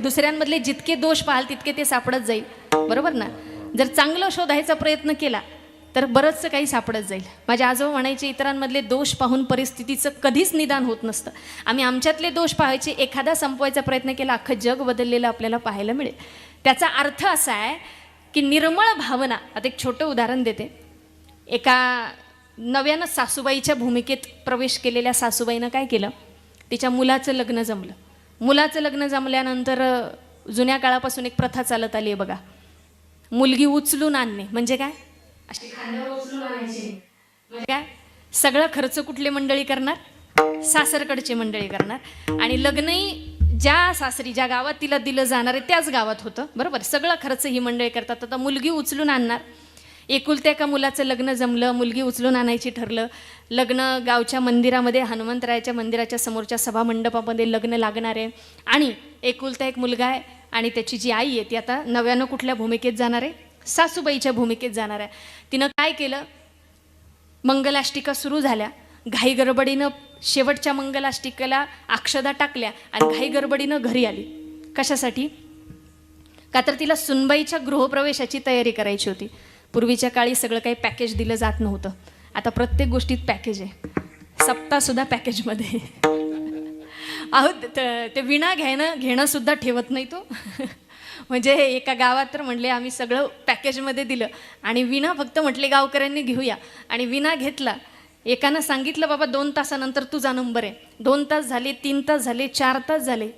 दुसऱ्यांमधले जितके दोष पाहाल तितके ते सापडत जाईल, बरोबर ना. जर चांगलं शोधायचा प्रयत्न केला तर बरंचसं काही सापडत जाईल. माझे आजोबा म्हणायचे, इतरांमधले दोष पाहून परिस्थितीचं कधीच निदान होत नसतं. आम्ही आमच्यातले दोष पाहायचे, एखादा संपवायचा प्रयत्न केला, अख्खं जग बदललेलं आपल्याला पाहायला मिळेल. त्याचा अर्थ असा आहे की निर्मळ भावना. आता एक छोटं उदाहरण देते. एका नव्यानं सासूबाईच्या भूमिकेत प्रवेश केलेल्या सासूबाईनं काय केलं, तिच्या मुलाचं लग्न जमलं. मुलाचं लग्न जमल्यानंतर जुन्या काळापासून एक प्रथा चालत आली आहे बघा, मुलगी उचलून आणणे. म्हणजे काय, अशी खांद्यावर उचलून आणायची. म्हणजे काय, सगळा खर्च कुठली मंडळी करणार, सासरकडची मंडळी करणार. आणि लग्नही ज्या सासरी ज्या गावात तिला दिलं जाणार आहे त्याच गावात होतं, बरोबर. सगळा खर्च ही मंडळी करतात. आता मुलगी उचलून आणणार. एकुलत्या एका मुलाचं लग्न जमलं, मुलगी उचलून आणायची ठरलं. लग्न गावच्या मंदिरामध्ये, हनुमंतरायाच्या मंदिराच्या समोरच्या सभामंडपामध्ये लग्न लागणार आहे. आणि एकुलता एक मुलगा आहे आणि त्याची जी आई आहे ती आता नव्यानं कुठल्या भूमिकेत जाणार आहे, सासूबाईच्या भूमिकेत जाणार आहे. तिनं काय केलं, मंगलाष्टिका सुरू झाल्या. घाई गडबडीनं शेवटच्या मंगलाष्टिकेला अक्षदा टाकल्या आणि घाई गडबडीनं घरी आली. कशासाठी, का तर तिला सुनबाईच्या गृहप्रवेशाची तयारी करायची होती. पूर्वीच्या काळी सगळं काही पॅकेज दिलं जात नव्हतं. आता प्रत्येक गोष्टीत पॅकेज आहे. सप्ताहसुद्धा पॅकेजमध्ये. अहो ते विणा घेणं सुद्धा ठेवत नाही तो. म्हणजे एका गावात तर म्हटले आम्ही सगळं पॅकेजमध्ये दिलं आणि विणा फक्त म्हटले गावकऱ्यांनी घेऊया. आणि विणा घेतला. एकानं सांगितलं बाबा 2 तासानंतर तुझा नंबर आहे. 2 तास झाले, 3 तास झाले, 4 तास झाले.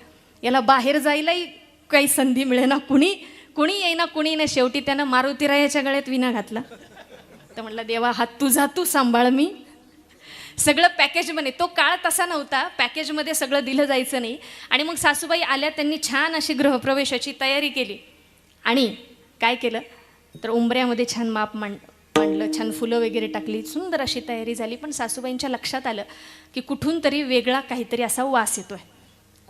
याला बाहेर जायलाही काही संधी मिळेना, कुणी येईना, कुणी नाही. शेवटी त्यानं मारुतीरायाच्या गळ्यात विणा घातला. तर म्हटलं देवा हात तुझा तू सांभाळ, मी सगळं पॅकेजमध्ये. तो काळ तसा नव्हता, पॅकेजमध्ये सगळं दिलं जायचं नाही. आणि मग सासूबाई आल्या, त्यांनी छान अशी गृहप्रवेशाची तयारी केली. आणि काय केलं तर उंबऱ्यामध्ये छान माप मांडलं, छान फुलं वगैरे टाकली, सुंदर अशी तयारी झाली. पण सासूबाईंच्या लक्षात आलं की कुठून तरी वेगळा काहीतरी असा वास येतोय.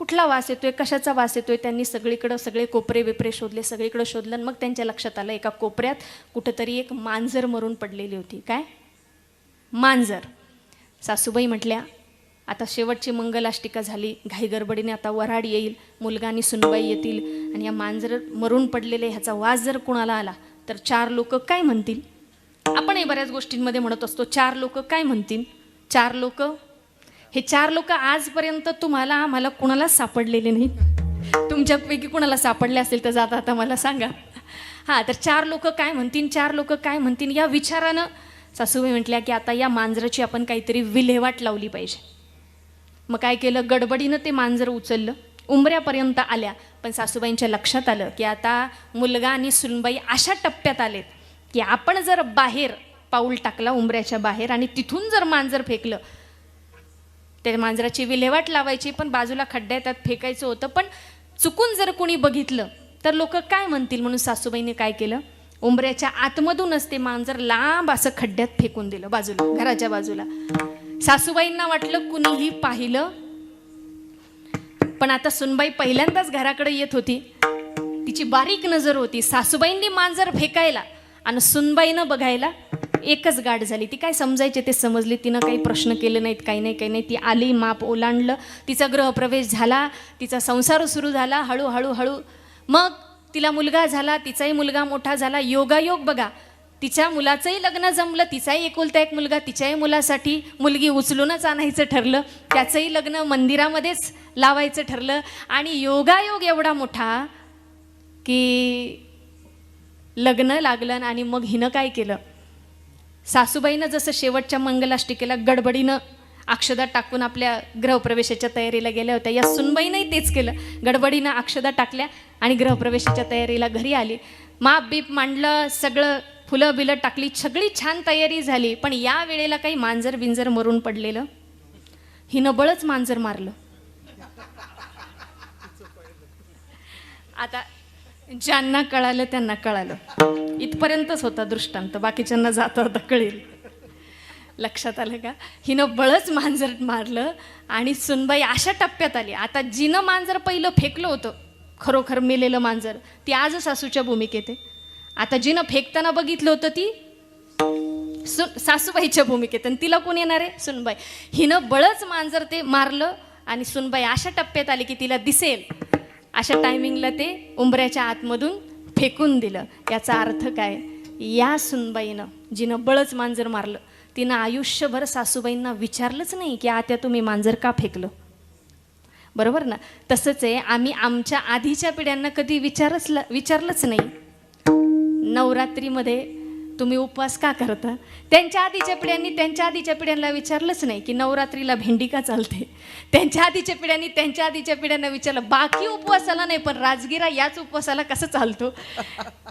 कुठला वास येतोय, कशाचा वास येतोय. त्यांनी सगळीकडं सगळे कोपरे बिपरे शोधले, सगळीकडं शोधलं. मग त्यांच्या लक्षात आलं एका कोपऱ्यात कुठंतरी एक मांजर मरून पडलेली होती. काय, मांजर. सासूबाई म्हटल्या आता शेवटची मंगलाष्टिका झाली, घाई गडबडीने आता वऱ्हाड येईल, मुलगा आणि सुनबाई येतील आणि या मांजर मरून पडलेले ह्याचा वास जर कुणाला आला तर 4 लोक काय म्हणतील. आपणही बऱ्याच गोष्टींमध्ये म्हणत असतो 4 लोक काय म्हणतील. 4 लोक, हे 4 लोक आजपर्यंत तुम्हाला आम्हाला कुणाला सापडलेले नाहीत. तुमच्यापैकी कुणाला सापडले असेल तर जाता आता मला सांगा. हां, तर 4 लोक काय म्हणतील, 4 लोक काय म्हणतील, या विचारानं सासूबाई म्हटल्या की आता या मांजराची आपण काहीतरी विल्हेवाट लावली पाहिजे. मग काय केलं, गडबडीनं ते मांजर उचललं. उंबऱ्यापर्यंत आल्या. पण सासूबाईंच्या लक्षात आलं की आता मुलगा आणि सुनबाई अशा टप्प्यात आलेत की आपण जर बाहेर पाऊल टाकला उंबऱ्याच्या बाहेर आणि तिथून जर मांजर फेकलं, त्या मांजराची विल्हेवाट लावायची, पण बाजूला खड्ड्यात त्यात फेकायचं होतं. पण चुकून जर कोणी बघितलं तर लोक काय म्हणतील म्हणून सासूबाईने काय केलं, उंबऱ्याच्या आतमधूनच ते मांजर लांब असं खड्ड्यात फेकून दिलं, बाजूला, घराच्या बाजूला. सासूबाईंना वाटलं कुणीही पाहिलं. पण आता सुनबाई पहिल्यांदाच घराकडे येत होती, तिची बारीक नजर होती. सासूबाईंनी मांजर फेकायला आणि सुनबाईनं बघायला एकच गाठ झाली. ती काय समजायचे ते समजली. तिनं काही प्रश्न केले नाहीत, काही नाही. ती आली, माप ओलांडलं, तिचा गृहप्रवेश झाला, तिचा संसार सुरू झाला. हळूहळू मग तिला मुलगा झाला, तिचाही मुलगा मोठा झाला. योगायोग बघा, तिच्या मुलाचंही लग्न जमलं, तिचाही एकुलता एक मुलगा. तिच्याही मुलासाठी मुलगी उचलूनच आणायचं ठरलं, त्याचंही लग्न मंदिरामध्येच लावायचं ठरलं. आणि योगायोग एवढा मोठा की लग्न लागलं. आणि मग हिनं काय केलं, सासूबाईनं जसं शेवटच्या मंगलाष्टिकेला गडबडीनं अक्षदा टाकून आपल्या गृहप्रवेशाच्या तयारीला गेल्या होत्या, या सुनबाईनंही तेच केलं. गडबडीनं अक्षदा टाकल्या आणि गृहप्रवेशाच्या तयारीला घरी आली. माप बीप मांडलं, सगळं फुलं बिलं टाकली, सगळी छान तयारी झाली. पण या वेळेला काही मांजर बिंजर मरून पडलेलं. हिनं बळच मांजर मारलं. आता ज्यांना कळालं त्यांना कळालं. इथपर्यंतच होता दृष्टांत, बाकीच्यांना जाता होता कळेल. लक्षात आलं का, हिनं बळच मांजर मारलं. आणि सुनबाई अशा टप्प्यात आली, आता जिनं मांजर पहिलं फेकलं होतं, खरोखर मेलेलं मांजर, ती आज सासूच्या भूमिकेत आहे. आता जिनं फेकताना बघितलं होतं ती सासूबाईच्या भूमिकेत, आणि तिला कोण येणार आहे, सुनबाई. हिनं बळच मांजर ते मारलं आणि सुनबाई अशा टप्प्यात आली की तिला दिसेल अशा टायमिंगला ते उंबऱ्याच्या आतमधून फेकून दिलं. याचा अर्थ काय? या सुनबाईनं जिनं बळच मांजर मारलं तिनं आयुष्यभर सासूबाईंना विचारलंच नाही की आत्या तुम्ही मांजर का फेकलं. बरोबर ना? तसंच आहे, आम्ही आमच्या आधीच्या पिढ्यांना कधी विचारलंच नाही नवरात्रीमध्ये तुम्ही उपवास का करता. त्यांच्या आधीच्या पिढ्यांनी त्यांच्या आधीच्या पिढ्यांना विचारलंच नाही की नवरात्रीला भेंडी का चालते. त्यांच्या आधीच्या पिढ्यांनी त्यांच्या आधीच्या पिढ्यांना विचारलं बाकी उपवासाला नाही पण राजगिरा याच उपवासाला कसं चालतो.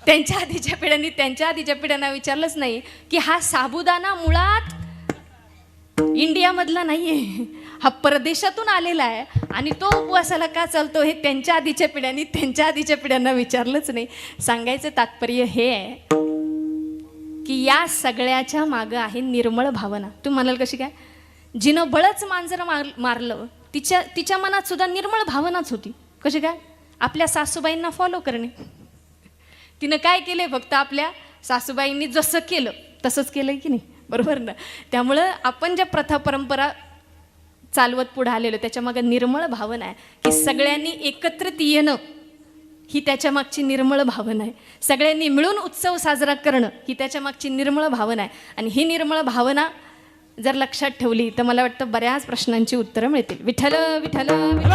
त्यांच्या आधीच्या पिढ्यांनी त्यांच्या आधीच्या पिढ्यांना विचारलंच नाही की हा साबुदाणा मुळात इंडियामधला नाही आहे, हा परदेशातून आलेला आहे आणि तो उपवासाला का चालतो हे त्यांच्या आधीच्या पिढ्यांनी त्यांच्या आधीच्या पिढ्यांना विचारलंच नाही. सांगायचं तात्पर्य हे आहे की या सगळ्याच्या मागं आहे निर्मळ भावना. तू म्हणाल कशी काय? जिनं बळच मांजर मारलं तिच्या मनात सुद्धा निर्मळ भावनाच होती. कशी काय? आपल्या सासूबाईंना फॉलो करणे. तिनं काय केलंय? फक्त आपल्या सासूबाईंनी जसं केलं तसंच केलंय की नाही. बरोबर ना? त्यामुळं आपण ज्या प्रथा परंपरा चालवत पुढे आलेलो त्याच्या मागे निर्मळ भावना आहे की सगळ्यांनी एकत्रित येणं ही त्याच्या मागची निर्मळ भावना आहे. सगळ्यांनी मिळून उत्सव साजरा करणं ही त्याच्या मागची निर्मळ भावना आहे. आणि ही निर्मळ भावना जर लक्षात ठेवली तर मला वाटतं बऱ्याच प्रश्नांची उत्तरं मिळतील. विठ्ठल विठ्ठल विठ्ठल.